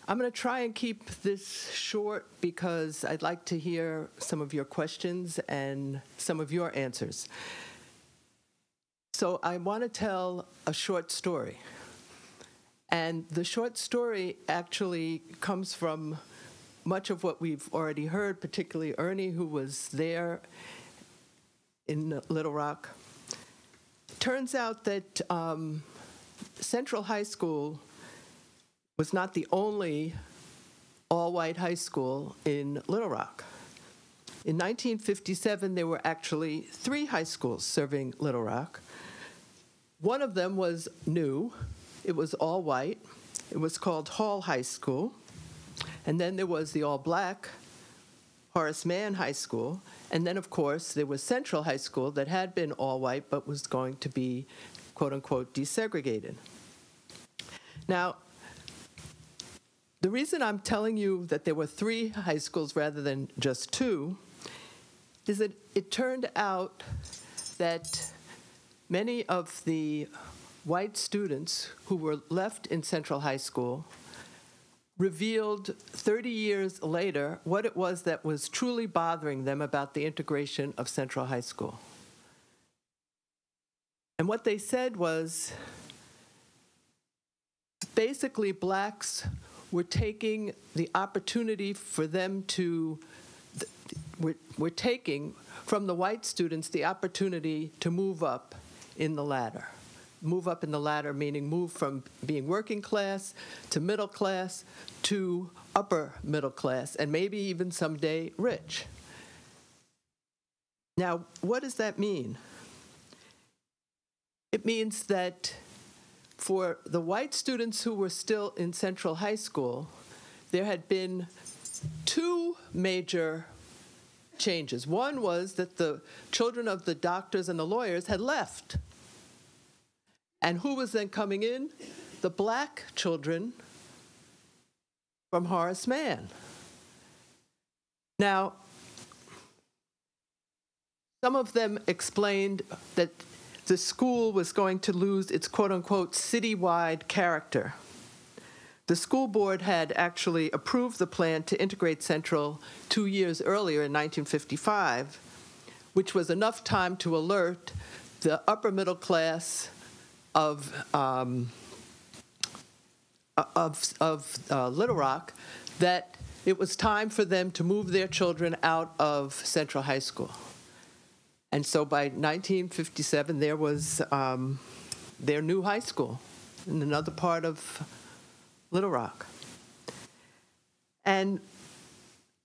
I'm going to try and keep this short because I'd like to hear some of your questions and some of your answers. So I want to tell a short story. And the short story actually comes from much of what we've already heard, particularly Ernie, who was there in Little Rock. Turns out that Central High School was not the only all-white high school in Little Rock. In 1957, there were actually 3 high schools serving Little Rock. One of them was new. It was all-white. It was called Hall High School. And then there was the all-black Horace Mann High School. And then, of course, there was Central High School that had been all-white but was going to be, quote-unquote, desegregated. Now, the reason I'm telling you that there were 3 high schools rather than just 2 is that it turned out that many of the white students who were left in Central High School revealed 30 years later what it was that was truly bothering them about the integration of Central High School. And what they said was, basically, blacks were taking the opportunity for them to, we're taking from the white students the opportunity to move up in the ladder. Move up in the ladder meaning move from being working class to middle class to upper middle class, and maybe even someday rich. Now, what does that mean? It means that for the white students who were still in Central High School, there had been 2 major changes. One was that the children of the doctors and the lawyers had left. And who was then coming in? The black children from Horace Mann. Now, some of them explained that the school was going to lose its quote-unquote citywide character. The school board had actually approved the plan to integrate Central 2 years earlier in 1955, which was enough time to alert the upper middle class of Little Rock that it was time for them to move their children out of Central High School. And so by 1957, there was their new high school in another part of Little Rock. And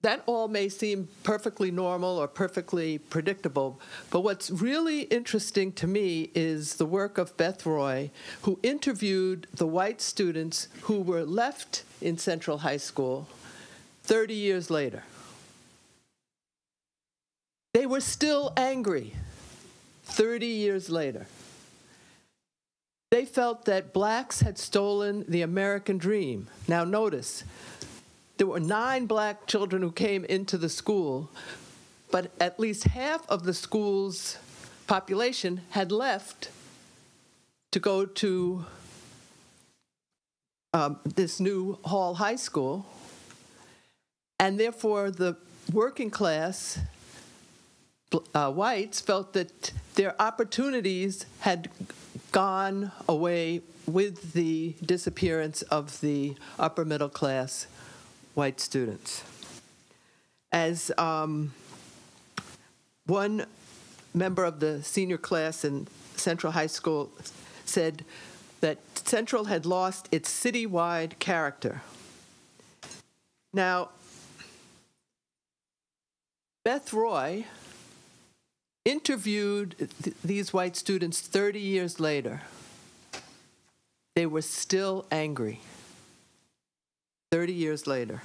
that all may seem perfectly normal or perfectly predictable, but what's really interesting to me is the work of Beth Roy, who interviewed the white students who were left in Central High School 30 years later. They were still angry 30 years later. They felt that blacks had stolen the American dream. Now notice, there were 9 black children who came into the school, but at least half of the school's population had left to go to this new Hall High School, and therefore the working class whites felt that their opportunities had gone away with the disappearance of the upper middle class white students. As one member of the senior class in Central High School said, that Central had lost its citywide character. Now, Beth Roy interviewed these white students 30 years later. They were still angry 30 years later.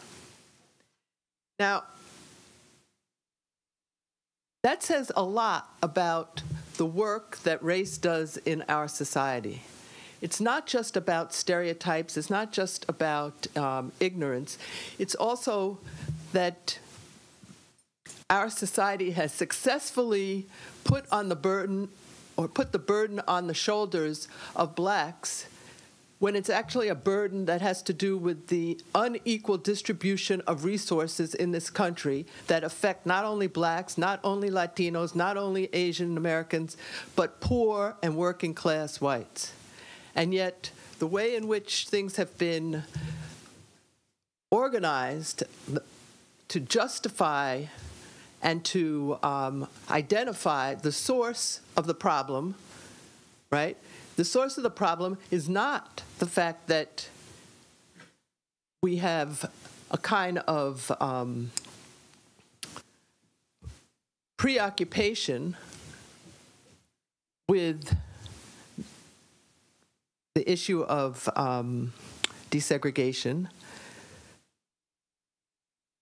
Now, that says a lot about the work that race does in our society. It's not just about stereotypes. It's not just about ignorance. It's also that our society has successfully put the burden on the shoulders of blacks when it's actually a burden that has to do with the unequal distribution of resources in this country that affect not only blacks, not only Latinos, not only Asian Americans, but poor and working class whites. And yet, the way in which things have been organized to justify and to identify the source of the problem, right? The source of the problem is not the fact that we have a kind of preoccupation with the issue of desegregation,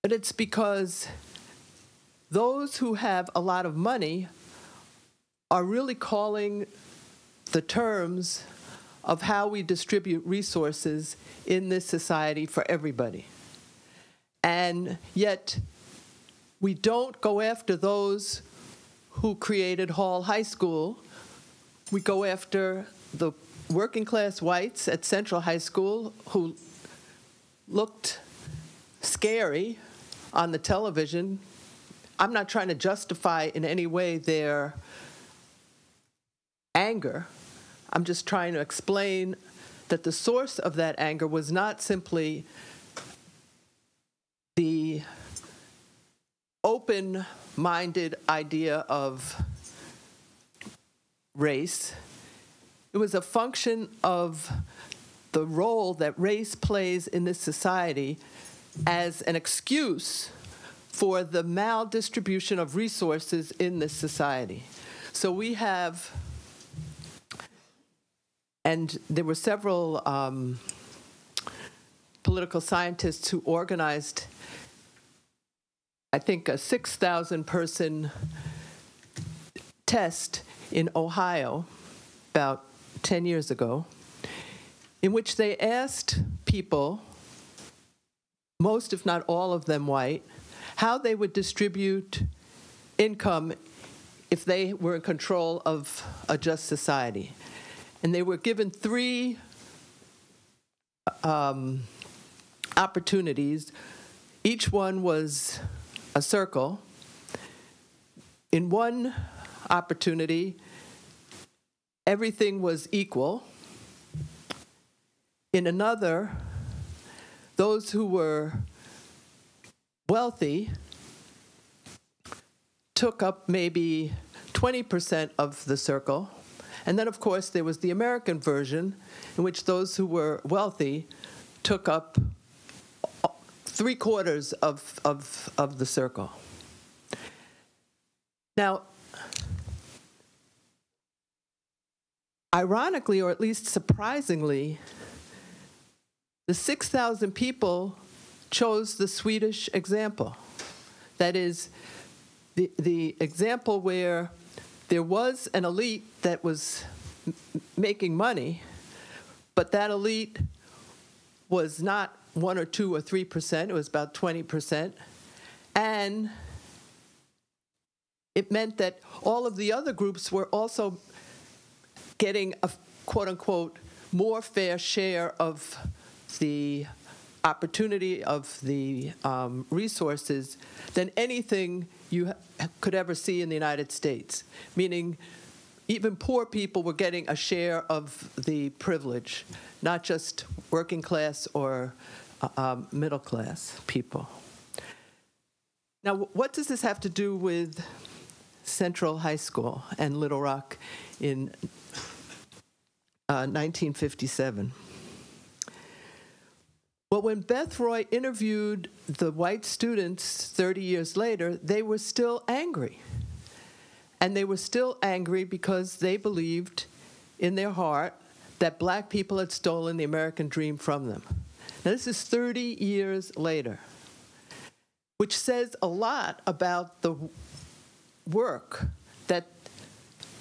but it's because those who have a lot of money are really calling the terms of how we distribute resources in this society for everybody. And yet, we don't go after those who created Hall High School. We go after the working class whites at Central High School who looked scary on the television. I'm not trying to justify in any way their anger. I'm just trying to explain that the source of that anger was not simply the open-minded idea of race. It was a function of the role that race plays in this society as an excuse for the maldistribution of resources in this society. So we have, and there were several political scientists who organized, I think, a 6,000-person test in Ohio about 10 years ago, in which they asked people, most if not all of them white, how they would distribute income if they were in control of a just society. And they were given three opportunities. Each one was a circle. In one opportunity, everything was equal. In another, those who were wealthy took up maybe 20% of the circle. And then, of course, there was the American version, in which those who were wealthy took up 3/4 of the circle. Now, ironically, or at least surprisingly, the 6,000 people chose the Swedish example. That is, the example where there was an elite that was making money, but that elite was not 1 or 2 or 3%, it was about 20%. And it meant that all of the other groups were also getting a quote-unquote more fair share of the opportunity of the resources than anything you could ever see in the United States, meaning even poor people were getting a share of the privilege, not just working class or middle class people. Now, what does this have to do with Central High School and Little Rock in 1957? Well, when Beth Roy interviewed the white students 30 years later, they were still angry. And they were still angry because they believed in their heart that black people had stolen the American dream from them. Now, this is 30 years later, which says a lot about the work that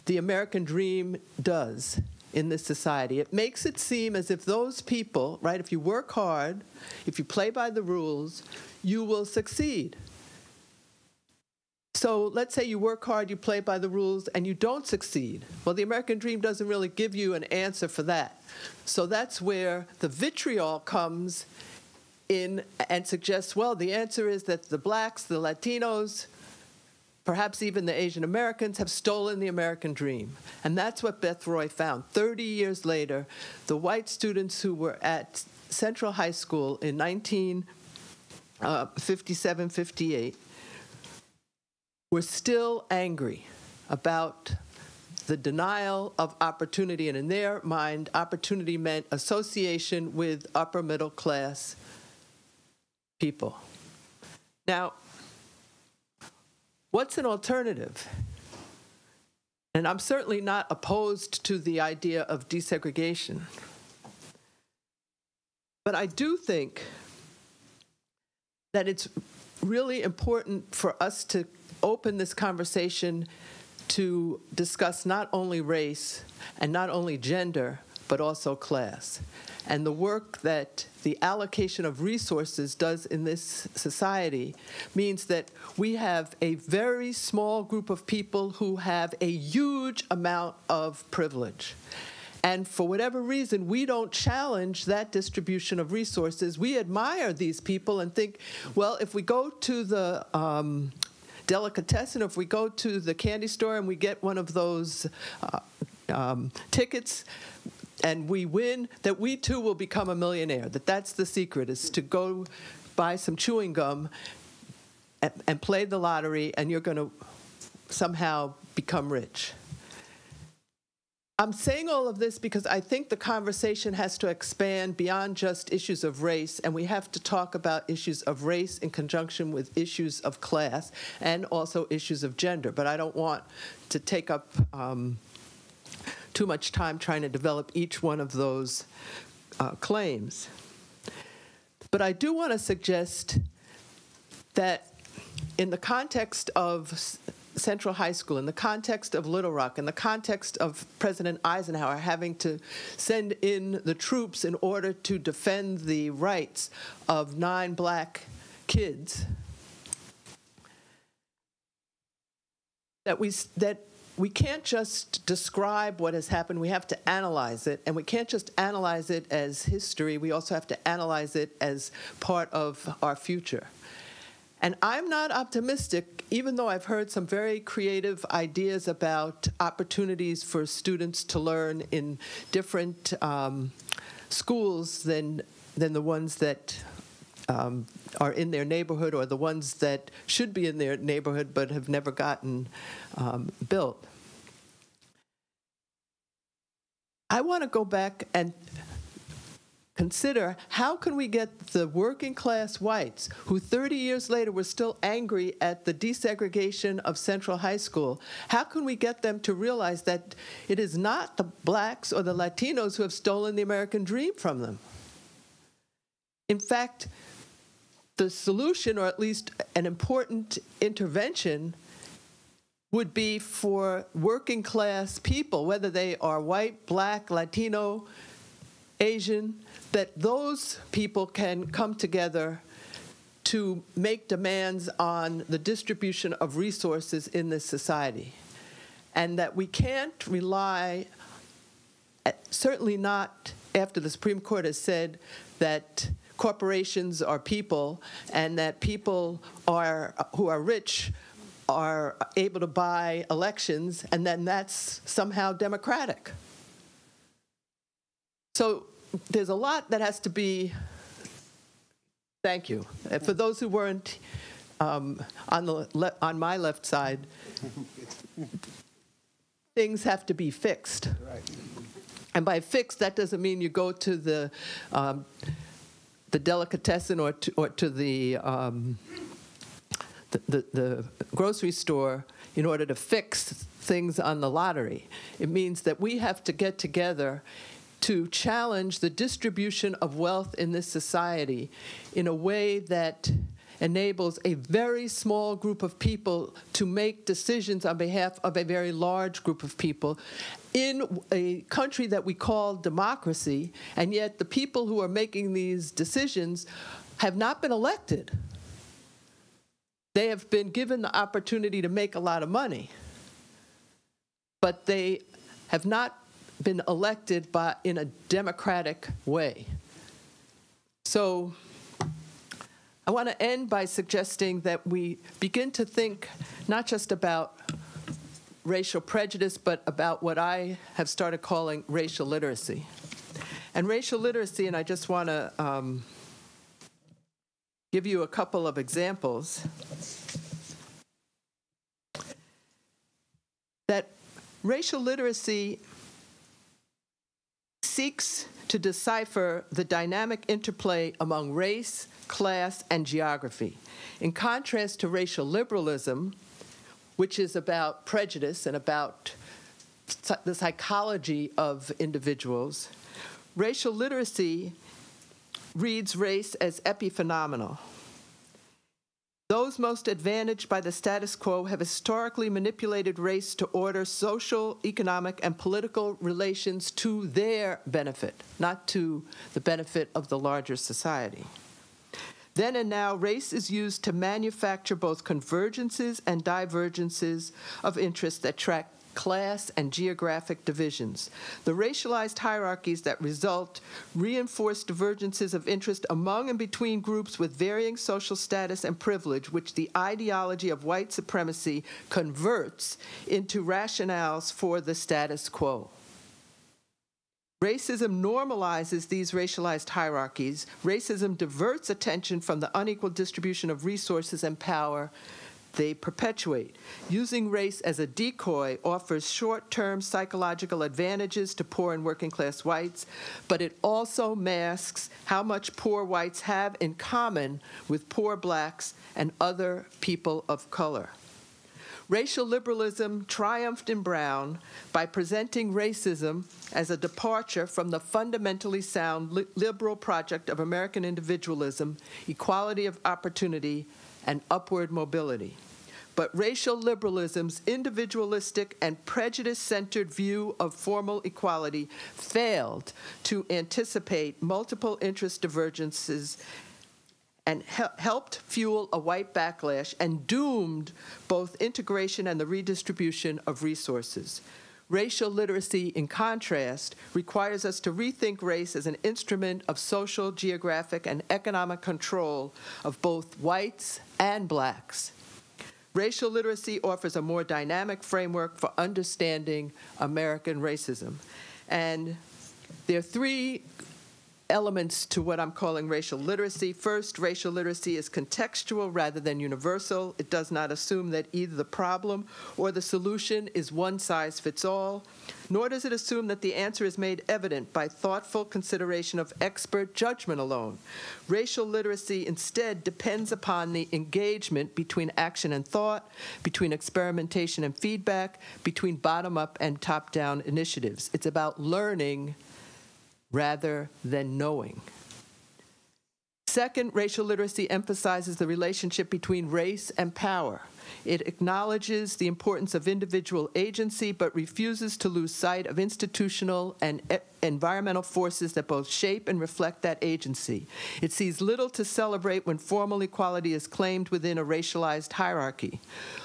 the American dream does in this society. It makes it seem as if those people, right, if you work hard, if you play by the rules, you will succeed. So let's say you work hard, you play by the rules, and you don't succeed. Well, the American dream doesn't really give you an answer for that. So that's where the vitriol comes in and suggests, well, the answer is that the blacks, the Latinos, perhaps even the Asian Americans have stolen the American dream. And that's what Beth Roy found. 30 years later, the white students who were at Central High School in 1957, 58, were still angry about the denial of opportunity. And in their mind, opportunity meant association with upper middle class people. Now, what's an alternative? And I'm certainly not opposed to the idea of desegregation. But I do think that it's really important for us to open this conversation to discuss not only race and not only gender, but also class. And the work that the allocation of resources does in this society means that we have a very small group of people who have a huge amount of privilege. And for whatever reason, we don't challenge that distribution of resources. We admire these people and think, well, if we go to the delicatessen, if we go to the candy store and we get one of those tickets and we win, that we too will become a millionaire. That's the secret, is to go buy some chewing gum and play the lottery, and you're going to somehow become rich. I'm saying all of this because I think the conversation has to expand beyond just issues of race, and we have to talk about issues of race in conjunction with issues of class and also issues of gender. But I don't want to take up too much time trying to develop each one of those claims. But I do want to suggest that in the context of Central High School, in the context of Little Rock, in the context of President Eisenhower having to send in the troops in order to defend the rights of 9 black kids, that we can't just describe what has happened, we have to analyze it, and we can't just analyze it as history, we also have to analyze it as part of our future. And I'm not optimistic, even though I've heard some very creative ideas about opportunities for students to learn in different schools than the ones that are in their neighborhood or the ones that should be in their neighborhood but have never gotten built. I want to go back and consider, how can we get the working class whites, who 30 years later were still angry at the desegregation of Central High School, how can we get them to realize that it is not the blacks or the Latinos who have stolen the American dream from them? In fact, the solution, or at least an important intervention, would be for working class people, whether they are white, black, Latino, Asian, that those people can come together to make demands on the distribution of resources in this society. And that we can't rely, certainly not after the Supreme Court has said that corporations are people and that people who are rich are able to buy elections, and then that's somehow democratic. So there's a lot that has to be, thank you. For those who weren't on my left side, things have to be fixed. Right. And by fixed, that doesn't mean you go to the delicatessen or to the grocery store in order to fix things on the lottery. It means that we have to get together to challenge the distribution of wealth in this society in a way that enables a very small group of people to make decisions on behalf of a very large group of people in a country that we call democracy, and yet the people who are making these decisions have not been elected. They have been given the opportunity to make a lot of money, but they have not been elected in a democratic way. So I want to end by suggesting that we begin to think not just about racial prejudice, but about what I have started calling racial literacy. And racial literacy, and I just want to give you a couple of examples, that racial literacy seeks to decipher the dynamic interplay among race, class, and geography. In contrast to racial liberalism, which is about prejudice and about the psychology of individuals, racial literacy reads race as epiphenomenal. Those most advantaged by the status quo have historically manipulated race to order social, economic, and political relations to their benefit, not to the benefit of the larger society. Then and now, race is used to manufacture both convergences and divergences of interest that track class and geographic divisions. The racialized hierarchies that result reinforce divergences of interest among and between groups with varying social status and privilege, which the ideology of white supremacy converts into rationales for the status quo. Racism normalizes these racialized hierarchies. Racism diverts attention from the unequal distribution of resources and power they perpetuate. Using race as a decoy offers short-term psychological advantages to poor and working-class whites, but it also masks how much poor whites have in common with poor blacks and other people of color. Racial liberalism triumphed in Brown by presenting racism as a departure from the fundamentally sound liberal project of American individualism, equality of opportunity, and upward mobility. But racial liberalism's individualistic and prejudice-centered view of formal equality failed to anticipate multiple interest divergences and helped fuel a white backlash and doomed both integration and the redistribution of resources. Racial literacy, in contrast, requires us to rethink race as an instrument of social, geographic, and economic control of both whites and blacks. Racial literacy offers a more dynamic framework for understanding American racism. And there are three elements to what I'm calling racial literacy. First, racial literacy is contextual rather than universal. It does not assume that either the problem or the solution is one size fits all, nor does it assume that the answer is made evident by thoughtful consideration of expert judgment alone. Racial literacy instead depends upon the engagement between action and thought, between experimentation and feedback, between bottom-up and top-down initiatives. It's about learning rather than knowing. Second, racial literacy emphasizes the relationship between race and power. It acknowledges the importance of individual agency, but refuses to lose sight of institutional and environmental forces that both shape and reflect that agency. It sees little to celebrate when formal equality is claimed within a racialized hierarchy.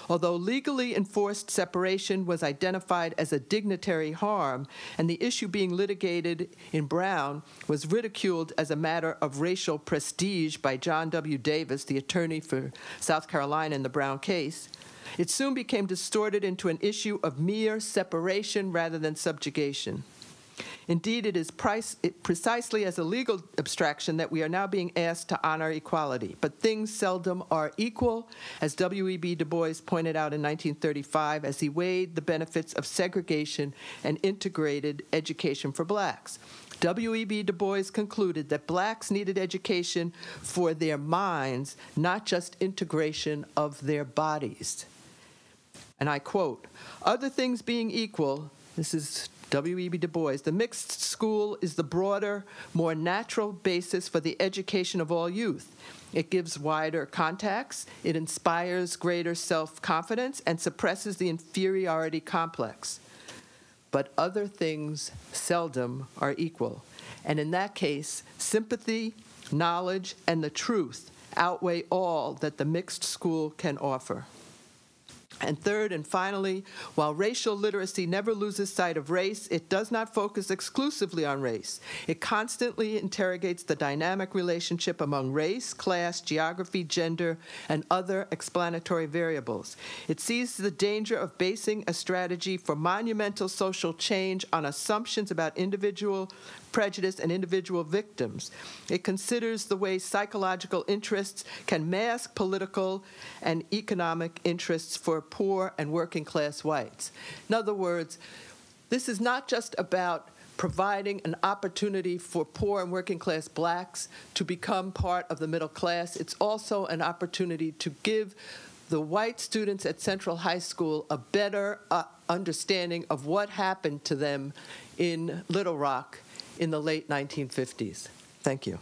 Although legally enforced separation was identified as a dignitary harm, and the issue being litigated in Brown was ridiculed as a matter of racial prestige by John W. Davis, the attorney for South Carolina in the Brown case, it soon became distorted into an issue of mere separation rather than subjugation. Indeed, it is precisely as a legal abstraction that we are now being asked to honor equality. But things seldom are equal, as W.E.B. Du Bois pointed out in 1935 as he weighed the benefits of segregation and integrated education for blacks. W.E.B. Du Bois concluded that blacks needed education for their minds, not just integration of their bodies. And I quote, "Other things being equal," this is W.E.B. Du Bois, "the mixed school is the broader, more natural basis for the education of all youth. It gives wider contacts, it inspires greater self-confidence, and suppresses the inferiority complex. But other things seldom are equal. And in that case, sympathy, knowledge, and the truth outweigh all that the mixed school can offer. And third and finally, while racial literacy never loses sight of race, it does not focus exclusively on race. It constantly interrogates the dynamic relationship among race, class, geography, gender, and other explanatory variables. It sees the danger of basing a strategy for monumental social change on assumptions about individual prejudice and individual victims. It considers the way psychological interests can mask political and economic interests for poor and working class whites. In other words, this is not just about providing an opportunity for poor and working class blacks to become part of the middle class. It's also an opportunity to give the white students at Central High School a better understanding of what happened to them in Little Rock in the late 1950s. Thank you.